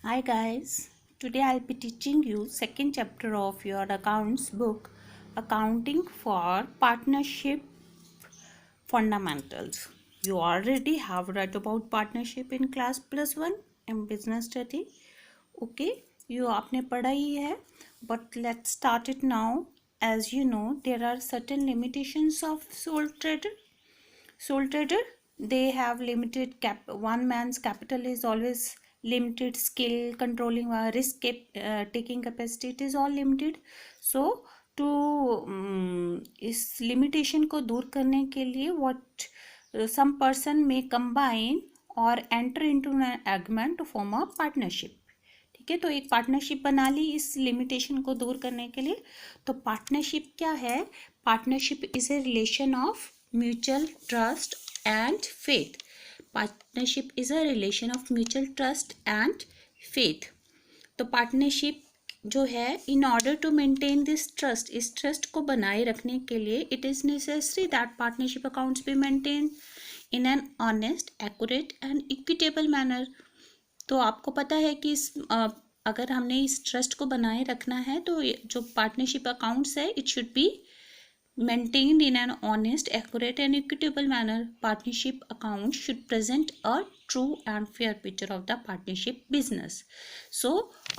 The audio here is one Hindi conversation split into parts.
Hi guys, today I'll be teaching you second chapter of your accounts book, Accounting for Partnership Fundamentals. You already have read about partnership in class +1 in business study. Okay, you आपने पढ़ा ही है, but let's start it now. As you know, there are certain limitations of sole trader. Sole trader, they have limited one man's capital is always limited, skill, controlling risk taking capacity, it is all limited. So to इस limitation को दूर करने के लिए what some person may combine or enter into an agreement to form a partnership. ठीक है, तो एक पार्टनरशिप बना ली इस लिमिटेशन को दूर करने के लिए. तो पार्टनरशिप क्या है? Partnership is a relation of mutual trust and faith. Partnership is a relation of mutual trust and faith. तो पार्टनरशिप जो है, in order to maintain this trust, इस ट्रस्ट को बनाए रखने के लिए it is necessary that partnership accounts be maintain in an honest, accurate and equitable manner. तो आपको पता है कि अगर हमने इस ट्रस्ट को बनाए रखना है तो जो पार्टनरशिप अकाउंट्स है it should be maintained in an honest, accurate and equitable manner. Partnership accounts should present a true and fair picture of the partnership business. So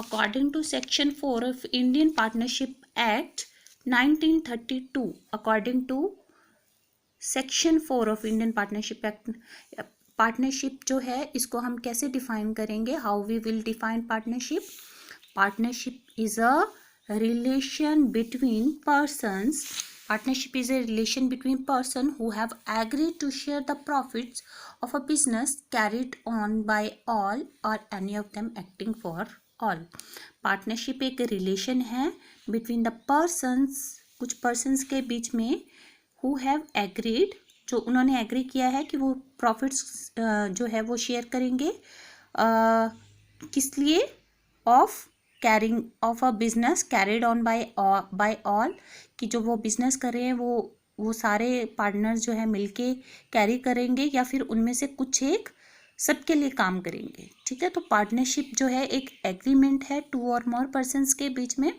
according to section 4 of Indian Partnership Act 1932, according to section 4 of Indian partnership act, partnership जो है इसको हम कैसे डिफाइन करेंगे? How we will define partnership? Partnership is a relation between persons. Partnership is a relation between person who have agreed to share the profits of a business carried on by all or any of them acting for all. Partnership एक रिलेशन है between the persons, कुछ persons के बीच में, who have agreed, जो उन्होंने एग्री किया है कि वो प्रॉफिट्स जो है वो शेयर करेंगे. किस लिए? Of carrying of a business carried on by all, कि जो वो बिजनेस कर रहे हैं वो सारे पार्टनर्स जो है मिलके कैरी करेंगे या फिर उनमें से कुछ एक सबके लिए काम करेंगे. ठीक है, तो पार्टनरशिप जो है एक एग्रीमेंट है टू और मोर पर्सन्स के बीच में,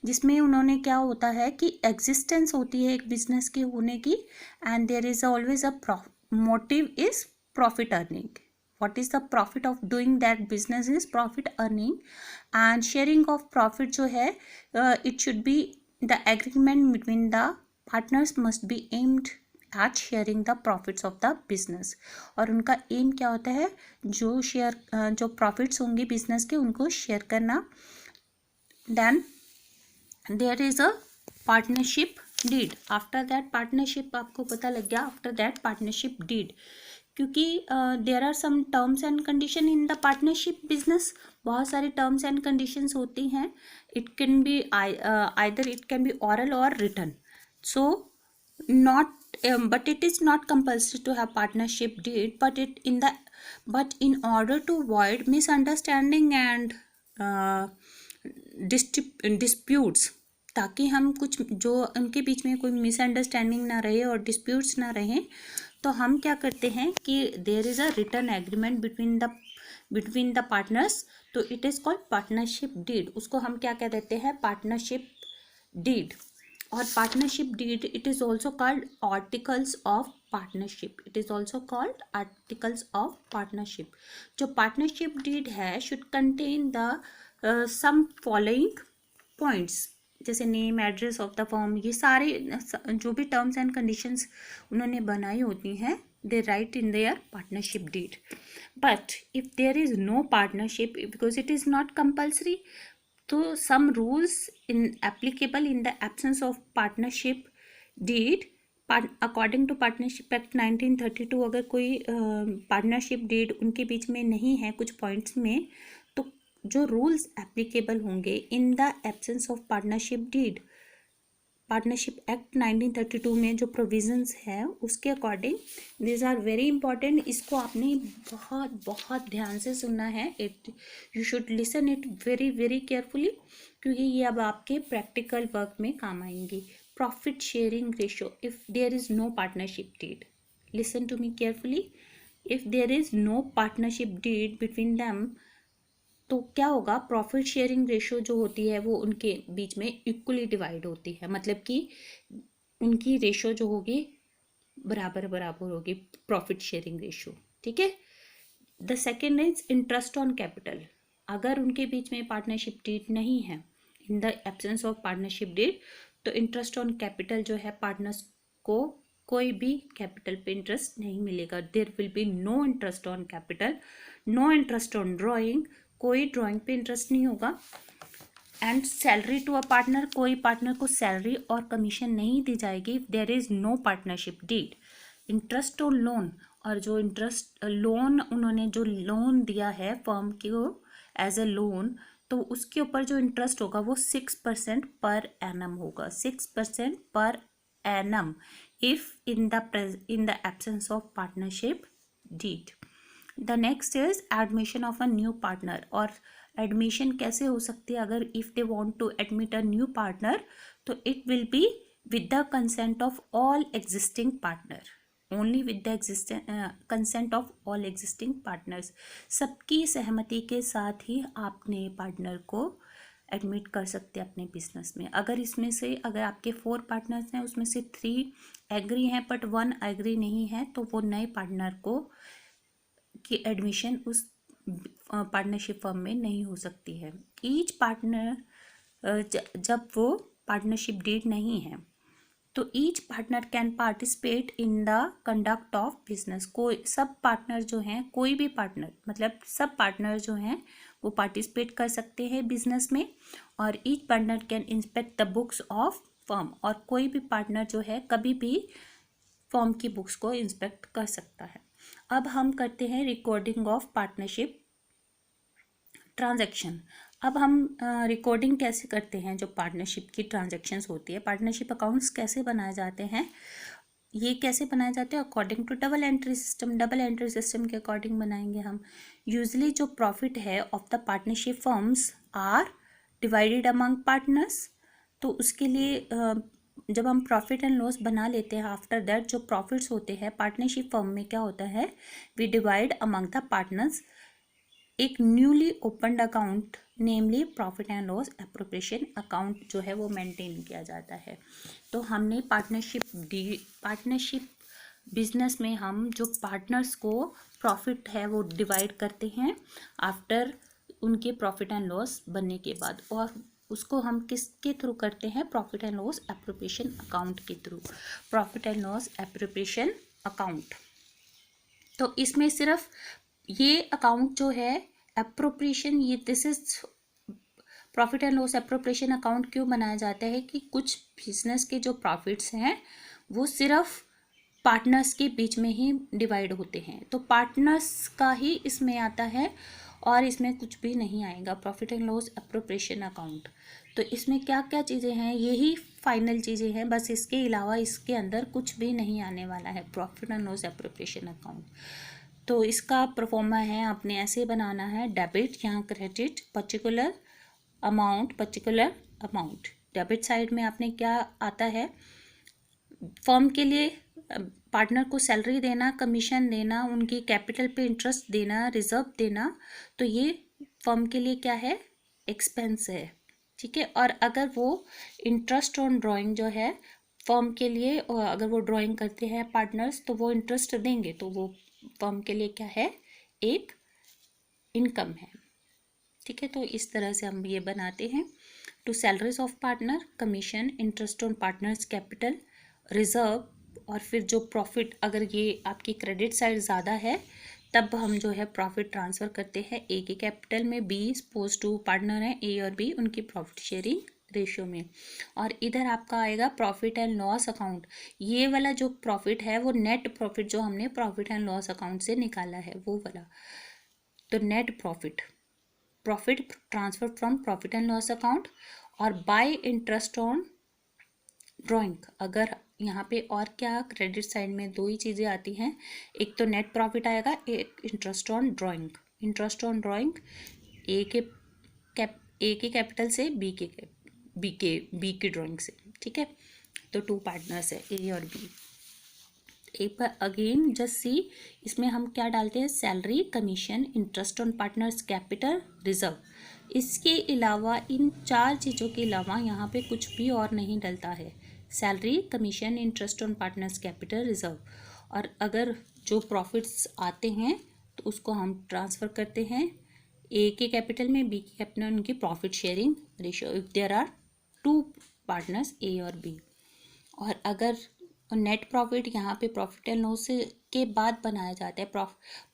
जिसमें उन्होंने क्या होता है कि एग्जिस्टेंस होती है एक बिजनेस के होने की, and there is always a motive is profit earning. what is the profit of doing that business is profit earning, and sharing of profit जो है it should be the agreement between the partners must be aimed at sharing the profits of the business. और उनका एम क्या होता है? जो प्रॉफिट्स होंगे बिजनेस के उनको शेयर करना. Then there is a partnership deed. After that partnership, आपको पता लग गया आफ्टर दैट पार्टनरशिप डीड, क्योंकि there are some terms and condition in the partnership business. बहुत सारे टर्म्स एंड कंडीशंस होती हैं. It can be either it can be oral or written. So not but it is not compulsory to have partnership deed, but in order to avoid misunderstanding and disputes, ताकि हम कुछ जो उनके बीच में कोई मिसअंडरस्टैंडिंग ना रहे और डिस्प्यूट्स ना रहें, तो हम क्या करते हैं कि there is a written agreement between the partners. तो it is called partnership deed. उसको हम क्या कह देते हैं? Partnership deed. और partnership deed it is also called articles of partnership. It is also called articles of partnership. जो पार्टनरशिप डीड है should contain the some following points, जैसे name, address of the firm, ये सारे जो भी टर्म्स एंड कंडीशंस उन्होंने बनाई होती हैं, they write in their partnership deed. But if there is no partnership, because it is not compulsory, तो some rules in applicable in the absence of partnership deed. According to partnership act 1932, अगर कोई पार्टनरशिप डीड उनके बीच में नहीं है कुछ पॉइंट्स में, तो जो रूल्स एप्लीकेबल होंगे in the absence of partnership deed, partnership act 1932 में जो प्रोविजंस है उसके according, this are very important. इसको आपने बहुत बहुत ध्यान से सुनना है. You should listen it very very carefully, क्योंकि ये अब आपके प्रैक्टिकल वर्क में काम आएंगी. Profit sharing ratio if there is no partnership deed. Listen to me carefully. If there is no partnership deed between them, तो क्या होगा, प्रॉफिट शेयरिंग रेशो जो होती है वो उनके बीच में इक्वली डिवाइड होती है, मतलब कि उनकी रेशो जो होगी बराबर बराबर होगी, प्रॉफिट शेयरिंग रेशो। ठीक है। The second is interest on capital. अगर उनके बीच में पार्टनरशिप डीड नहीं है, in the absence of partnership deed, तो इंटरेस्ट ऑन कैपिटल जो है पार्टनर्स को कोई भी कैपिटल पे इंटरेस्ट नहीं मिलेगा। There will be no interest on capital, no interest on drawing, कोई ड्राइंग पे इंटरेस्ट नहीं होगा। And salary to a partner, कोई पार्टनर को सैलरी और कमीशन नहीं दी जाएगी। There is no partnership deed. Interest on loan, और जो इंटरेस्ट लोन उन्होंने जो लोन दिया है फर्म को एज ए लोन, तो उसके ऊपर जो इंटरेस्ट होगा वो 6% पर एनम होगा, 6% पर annum if in the absence of partnership deed. The next is admission of a new partner. और एडमिशन कैसे हो सकती है, अगर if they want to admit a new partner, तो it will be with the consent of all existing partner, only with the consent of all existing partners. सबकी सहमति के साथ ही आप नए पार्टनर को एडमिट कर सकते हैं अपने बिजनेस में। अगर इसमें से अगर आपके 4 पार्टनर्स हैं, उसमें से 3 एग्री हैं बट 1 एग्री नहीं है, तो वो नए पार्टनर को की एडमिशन उस पार्टनरशिप फर्म में नहीं हो सकती है। ईच पार्टनर, जब वो पार्टनरशिप डीड नहीं है, तो each partner can participate in the conduct of business. कोई सब पार्टनर जो हैं, कोई भी पार्टनर मतलब सब पार्टनर जो हैं वो पार्टिसिपेट कर सकते हैं बिजनेस में। और each partner can inspect the books of firm, और कोई भी पार्टनर जो है कभी भी फर्म की बुक्स को इंस्पेक्ट कर सकता है। अब हम करते हैं रिकॉर्डिंग ऑफ पार्टनरशिप ट्रांजैक्शन। अब हम रिकॉर्डिंग कैसे करते हैं, जो पार्टनरशिप की ट्रांजैक्शंस होती है, पार्टनरशिप अकाउंट्स कैसे बनाए जाते हैं, ये कैसे बनाए जाते हैं according to double entry system. Double entry system के अकॉर्डिंग बनाएंगे हम। यूजली जो प्रॉफिट है of the partnership firms are divided among partners. तो उसके लिए जब हम प्रॉफिट एंड लॉस बना लेते हैं, आफ्टर दैट जो प्रॉफिट्स होते हैं पार्टनरशिप फर्म में क्या होता है, we divide among the partners एक newly opened account, namely profit and loss appropriation account जो है वो मेंटेन किया जाता है। तो हमने पार्टनरशिप बिजनेस में हम जो पार्टनर्स को प्रॉफिट है वो डिवाइड करते हैं आफ्टर उनके प्रॉफिट एंड लॉस बनने के बाद, और उसको हम किसके थ्रू करते हैं, profit and loss appropriation account के through, profit and loss appropriation account. तो इसमें सिर्फ ये अकाउंट जो है एप्रोप्रिएशन, ये this is profit and loss appropriation account क्यों बनाया जाता है कि कुछ बिजनेस के जो प्रॉफिट्स हैं वो सिर्फ पार्टनर्स के बीच में ही डिवाइड होते हैं, तो पार्टनर्स का ही इसमें आता है और इसमें कुछ भी नहीं आएगा profit and loss appropriation account. तो इसमें क्या क्या चीज़ें हैं, यही फाइनल चीज़ें हैं, बस इसके अलावा इसके अंदर कुछ भी नहीं आने वाला है profit and loss appropriation account. तो इसका परफॉर्मा है आपने ऐसे बनाना है, डेबिट यहाँ credit particular amount. Debit side में आपने क्या आता है, फर्म के लिए पार्टनर को सैलरी देना, कमीशन देना, उनकी कैपिटल पे इंटरेस्ट देना, रिजर्व देना, तो ये फर्म के लिए क्या है, एक्सपेंस है। ठीक है। और अगर वो इंटरेस्ट ऑन ड्राइंग जो है फर्म के लिए, और अगर वो ड्राइंग करते हैं पार्टनर्स तो वो इंटरेस्ट देंगे, तो वो फर्म के लिए क्या है, एक इनकम है। ठीक है। तो इस तरह से हम ये बनाते हैं, to salaries of partner, commission, interest on partners capital, reserve, और फिर जो प्रॉफिट, अगर ये आपकी क्रेडिट साइड ज़्यादा है तब हम जो है प्रॉफिट ट्रांसफ़र करते हैं ए के कैपिटल में, बी सपोज टू पार्टनर है ए और बी, उनकी प्रॉफिट शेयरिंग रेशियो में। और इधर आपका आएगा प्रॉफिट एंड लॉस अकाउंट। ये वाला जो प्रॉफिट है वो नेट प्रॉफिट जो हमने प्रॉफिट एंड लॉस अकाउंट से निकाला है वो वाला, तो net profit transfer from profit and loss account, और बाय इंटरेस्ट ऑन ड्राइंग। अगर यहाँ पे और क्या, क्रेडिट साइड में 2 ही चीज़ें आती हैं, एक तो नेट प्रॉफिट आएगा, एक interest on drawing. Interest on drawing ए के कैपिटल से बी के ड्राइंग से। ठीक है। तो 2 पार्टनर्स है ए और बी। एक बार अगेन जस्ट सी, इसमें हम क्या डालते हैं, salary, commission, interest on partners capital, reserve. इसके अलावा इन 4 चीज़ों के अलावा यहाँ पे कुछ भी और नहीं डलता है। Salary, commission, interest on partners capital, reserve. और अगर जो प्रॉफिट्स आते हैं तो उसको हम ट्रांसफ़र करते हैं ए के कैपिटल में, बी के कैपिटल में, उनकी profit sharing ratio if there are 2 partners A और बी। और अगर नेट प्रॉफिट यहाँ पे प्रॉफिट एंड लॉस के बाद बनाया जाता है।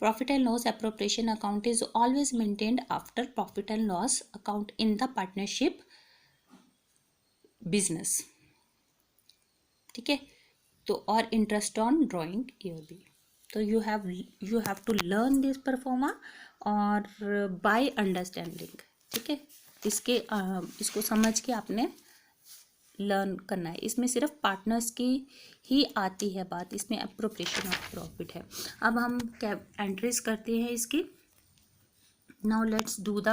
Profit and loss appropriation account is always maintained after profit and loss account in the partnership business, ठीक है। तो और इंटरेस्ट ऑन ड्राइंग ए और बी, तो you have to learn this proforma और बाय अंडरस्टैंडिंग, ठीक है। इसको समझ के आपने लर्न करना है। इसमें सिर्फ पार्टनर्स की ही आती है बात, इसमें एप्रोप्रिएशन ऑफ प्रॉफिट है। अब हम एंट्रीज करते हैं इसकी। Now let's do the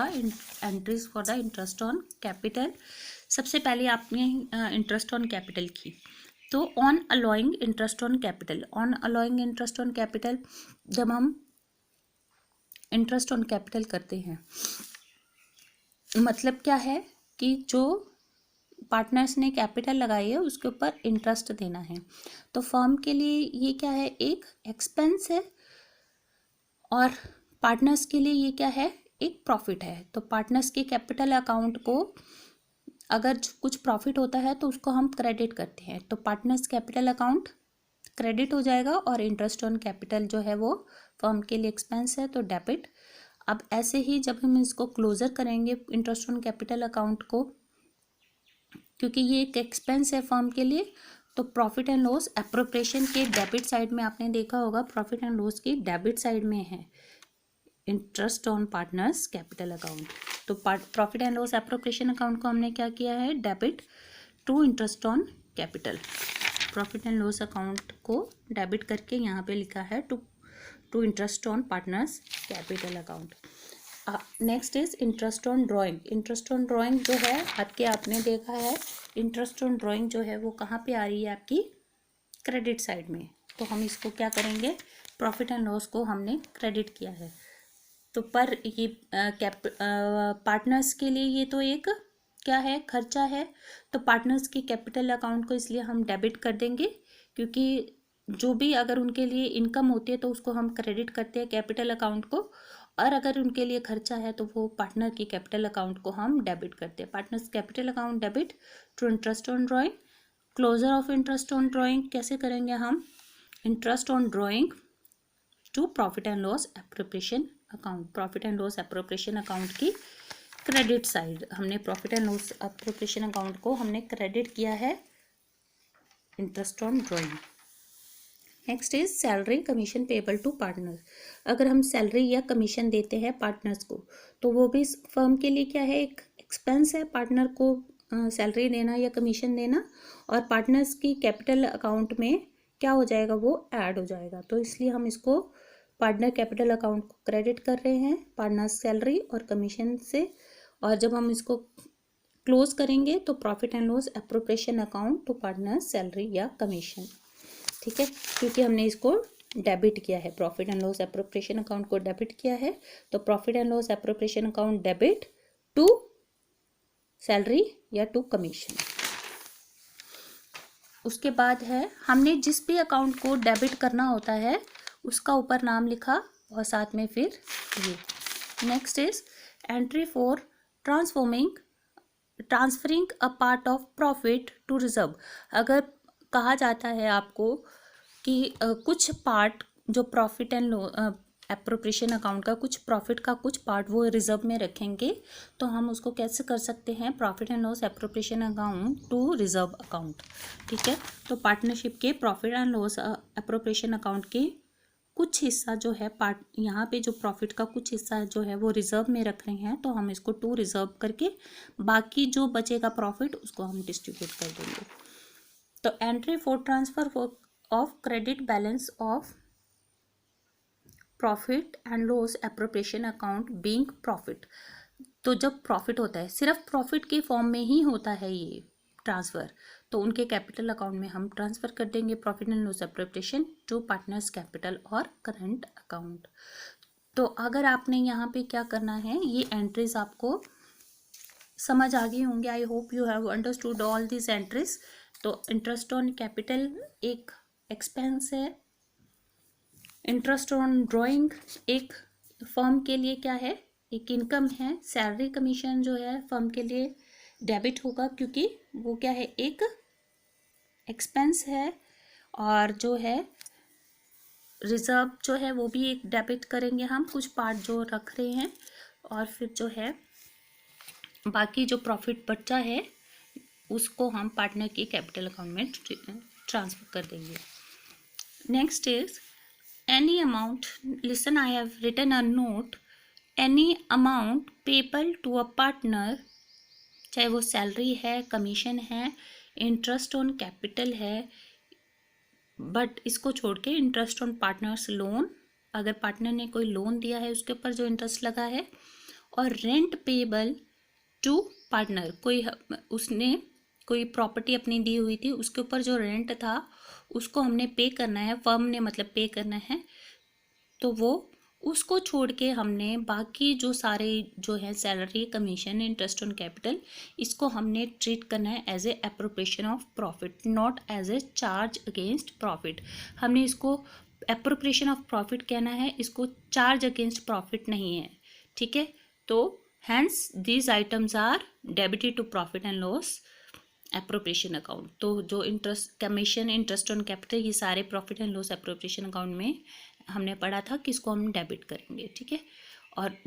entries for the interest on capital. सबसे पहले आपने इंटरेस्ट ऑन कैपिटल की, तो on allowing interest on capital, on allowing interest on capital, जब हम इंटरेस्ट ऑन कैपिटल करते हैं मतलब क्या है कि जो पार्टनर्स ने कैपिटल लगाई है उसके ऊपर इंटरेस्ट देना है। तो फर्म के लिए ये क्या है, एक एक्सपेंस है, और पार्टनर्स के लिए ये क्या है, एक प्रॉफिट है। तो पार्टनर्स के कैपिटल अकाउंट को अगर कुछ प्रॉफिट होता है तो उसको हम क्रेडिट करते हैं, तो पार्टनर्स कैपिटल अकाउंट क्रेडिट हो जाएगा, और इंटरेस्ट ऑन कैपिटल जो है वो फर्म के लिए एक्सपेंस है, तो डेबिट। अब ऐसे ही जब हम इसको क्लोजर करेंगे इंटरेस्ट ऑन कैपिटल अकाउंट को, क्योंकि ये एक एक्सपेंस है फर्म के लिए, तो प्रॉफिट एंड लॉस एप्रोप्रिएशन के डेबिट साइड में आपने देखा होगा, प्रॉफिट एंड लॉस की डेबिट साइड में है interest on partners capital account. तो profit and loss appropriation account को हमने क्या किया है, debit to interest on capital. Profit and loss account को डेबिट करके यहाँ पे लिखा है to interest on partners capital account. Next is interest on drawing. Interest on drawing जो है आपने देखा है, इंटरेस्ट ऑन ड्राइंग जो है वो कहाँ पे आ रही है, आपकी क्रेडिट साइड में। तो हम इसको क्या करेंगे, प्रॉफिट एंड लॉस को हमने क्रेडिट किया है, तो पर ये पार्टनर्स के लिए ये तो एक क्या है, खर्चा है, तो पार्टनर्स के कैपिटल अकाउंट को इसलिए हम डेबिट कर देंगे, क्योंकि जो भी अगर उनके लिए इनकम होती है तो उसको हम क्रेडिट करते हैं कैपिटल अकाउंट को, और अगर उनके लिए खर्चा है तो वो पार्टनर की कैपिटल अकाउंट को हम डेबिट करते हैं। Partners capital account debit to interest on drawing. Closure of interest on drawing कैसे करेंगे हम, interest on drawing to profit and loss appropriation account. Profit and loss appropriation account की क्रेडिट साइड, हमने profit and loss appropriation account को हमने क्रेडिट किया है interest on drawing. Next is salary commission payable to partner. अगर हम सैलरी या कमीशन देते हैं पार्टनर्स को, तो वो भी फर्म के लिए क्या है, एक एक्सपेंस है पार्टनर को सैलरी देना या कमीशन देना, और पार्टनर्स की कैपिटल अकाउंट में क्या हो जाएगा, वो ऐड हो जाएगा। तो इसलिए हम इसको पार्टनर कैपिटल अकाउंट को क्रेडिट कर रहे हैं पार्टनर्स सैलरी और कमीशन से, और जब हम इसको क्लोज करेंगे तो profit and loss appropriation account to partners salary या कमीशन, ठीक है, क्योंकि हमने इसको डेबिट किया है, profit and loss appropriation account को डेबिट किया है, तो profit and loss appropriation account debit to salary या टू कमीशन। उसके बाद है, हमने जिस भी अकाउंट को डेबिट करना होता है उसका ऊपर नाम लिखा और साथ में फिर ये। Next is entry for transferring a part of profit to reserve. अगर कहा जाता है आपको कि कुछ पार्ट जो प्रॉफिट एंड एप्रोप्रिएशन अकाउंट का कुछ प्रॉफिट का कुछ पार्ट वो रिजर्व में रखेंगे, तो हम उसको कैसे कर सकते हैं, profit and loss appropriation account to reserve account, ठीक है। तो पार्टनरशिप के profit and loss appropriation account के कुछ हिस्सा जो है यहाँ पे जो प्रॉफिट का कुछ हिस्सा जो है वो रिजर्व में रख रहे हैं, तो हम इसको टू रिजर्व करके बाकी जो बचेगा प्रॉफिट उसको हम डिस्ट्रीब्यूट कर देंगे। तो entry for transfer of credit balance of profit and loss appropriation account being profit. तो जब प्रॉफिट होता है, सिर्फ प्रॉफिट के फॉर्म में ही होता है ये ट्रांसफ़र, तो उनके कैपिटल अकाउंट में हम ट्रांसफ़र कर देंगे profit and loss appropriation to partners capital और करंट अकाउंट। तो अगर आपने यहाँ पे क्या करना है, ये एंट्रीज आपको समझ आ गई होंगे। I hope you have understood all this entries. तो इंटरेस्ट ऑन कैपिटल एक एक्सपेंस है, इंटरेस्ट ऑन ड्राइंग एक फर्म के लिए क्या है, एक इनकम है। सैलरी कमीशन जो है फर्म के लिए डेबिट होगा क्योंकि वो क्या है, एक एक्सपेंस है। और जो है रिजर्व जो है वो भी एक डेबिट करेंगे हम, कुछ पार्ट जो रख रहे हैं। और फिर जो है बाकी जो प्रॉफिट बचा है उसको हम पार्टनर की कैपिटल अकाउंट में ट्रांसफ़र कर देंगे। Next is any amount, listen, I have written a note, any amount payable to a partner, चाहे वो सैलरी है, कमीशन है, इंटरेस्ट ऑन कैपिटल है, बट इसको छोड़ के इंटरेस्ट ऑन पार्टनर्स लोन, अगर पार्टनर ने कोई लोन दिया है उसके ऊपर जो इंटरेस्ट लगा है, और रेंट पेबल टू पार्टनर, कोई उसने कोई प्रॉपर्टी अपनी दी हुई थी उसके ऊपर जो रेंट था उसको हमने पे करना है, फर्म ने मतलब पे करना है, तो वो उसको छोड़ के हमने बाकी जो सारे जो है salary, commission, interest on capital, इसको हमने ट्रीट करना है as a appropriation of profit, not as a charge against profit. हमने इसको एप्रोप्रिएशन ऑफ प्रॉफिट कहना है, इसको चार्ज अगेंस्ट प्रॉफिट नहीं है, ठीक है। तो hence these items are debited to profit and loss appropriation account. तो जो interest, commission, interest on capital, ये सारे profit and loss appropriation account में हमने पढ़ा था कि इसको हम डेबिट करेंगे, ठीक है। और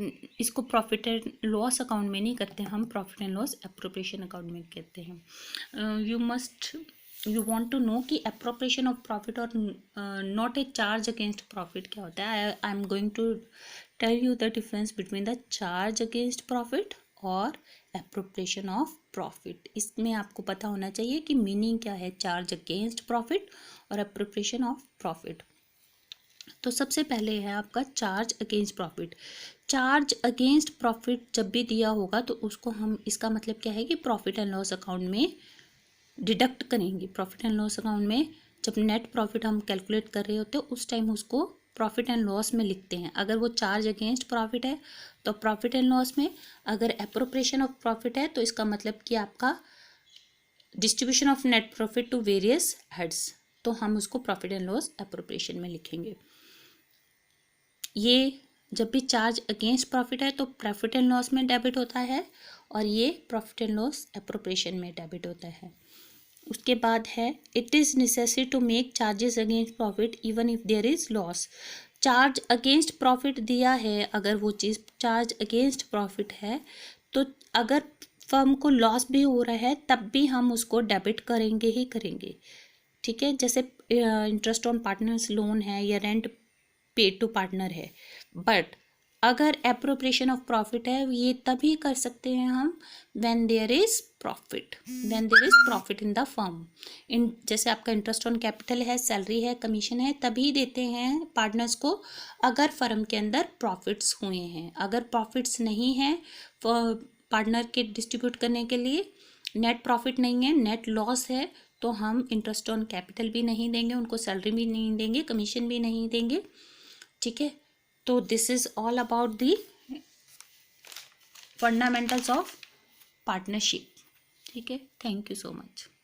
इसको प्रॉफिट एंड लॉस अकाउंट में नहीं करते हम, profit and loss appropriation account में करते हैं। यू वांट टू नो कि एप्रोप्रिएशन ऑफ प्रॉफिट और not a charge against profit क्या होता है। I am going to tell you the difference between the charge against profit और एप्रोप्रिएशन ऑफ प्रॉफिट। इसमें आपको पता होना चाहिए कि मीनिंग क्या है चार्ज अगेंस्ट प्रॉफिट और एप्रोप्रिएशन ऑफ प्रॉफिट। तो सबसे पहले है आपका charge against profit. Charge against profit जब भी दिया होगा तो उसको हम, इसका मतलब क्या है कि प्रॉफिट एंड लॉस अकाउंट में डिडक्ट करेंगे। प्रॉफिट एंड लॉस अकाउंट में जब नेट प्रॉफिट हम कैलकुलेट कर रहे होते हैं उस टाइम उसको प्रॉफिट एंड लॉस में लिखते हैं। अगर वो चार्ज अगेंस्ट प्रॉफिट है तो प्रॉफिट एंड लॉस में, अगर एप्रोप्रिएशन ऑफ प्रॉफिट है तो इसका मतलब कि आपका distribution of net profit to various heads, तो हम उसको प्रॉफिट एंड लॉस एप्रोप्रिएशन में लिखेंगे। ये जब भी चार्ज अगेंस्ट प्रॉफिट है तो प्रॉफिट एंड लॉस में डेबिट होता है, और ये प्रॉफिट एंड लॉस एप्रोप्रिएशन में डेबिट होता है। उसके बाद है it is necessary to make charges against profit even if there is loss. Charge against profit दिया है, अगर वो चीज़ चार्ज अगेंस्ट प्रॉफिट है तो अगर फर्म को लॉस भी हो रहा है तब भी हम उसको डेबिट करेंगे ही करेंगे, ठीक है। जैसे इंटरेस्ट ऑन पार्टनर्स लोन है या रेंट पेड टू पार्टनर है। बट अगर एप्रोप्रिएशन ऑफ प्रॉफिट है ये तभी कर सकते हैं हम when there is profit, when there is profit in the firm. इन जैसे आपका इंटरेस्ट ऑन कैपिटल है, सैलरी है, कमीशन है, तभी देते हैं पार्टनर्स को अगर फर्म के अंदर प्रॉफिट्स हुए हैं। अगर प्रॉफिट्स नहीं है पार्टनर के डिस्ट्रीब्यूट करने के लिए, नेट प्रॉफिट नहीं है, नेट लॉस है, तो हम इंटरेस्ट ऑन कैपिटल भी नहीं देंगे, उनको सैलरी भी नहीं देंगे, कमीशन भी नहीं देंगे, ठीक है। तो this is all about the fundamentals of partnership, ठीक है। Thank you so much.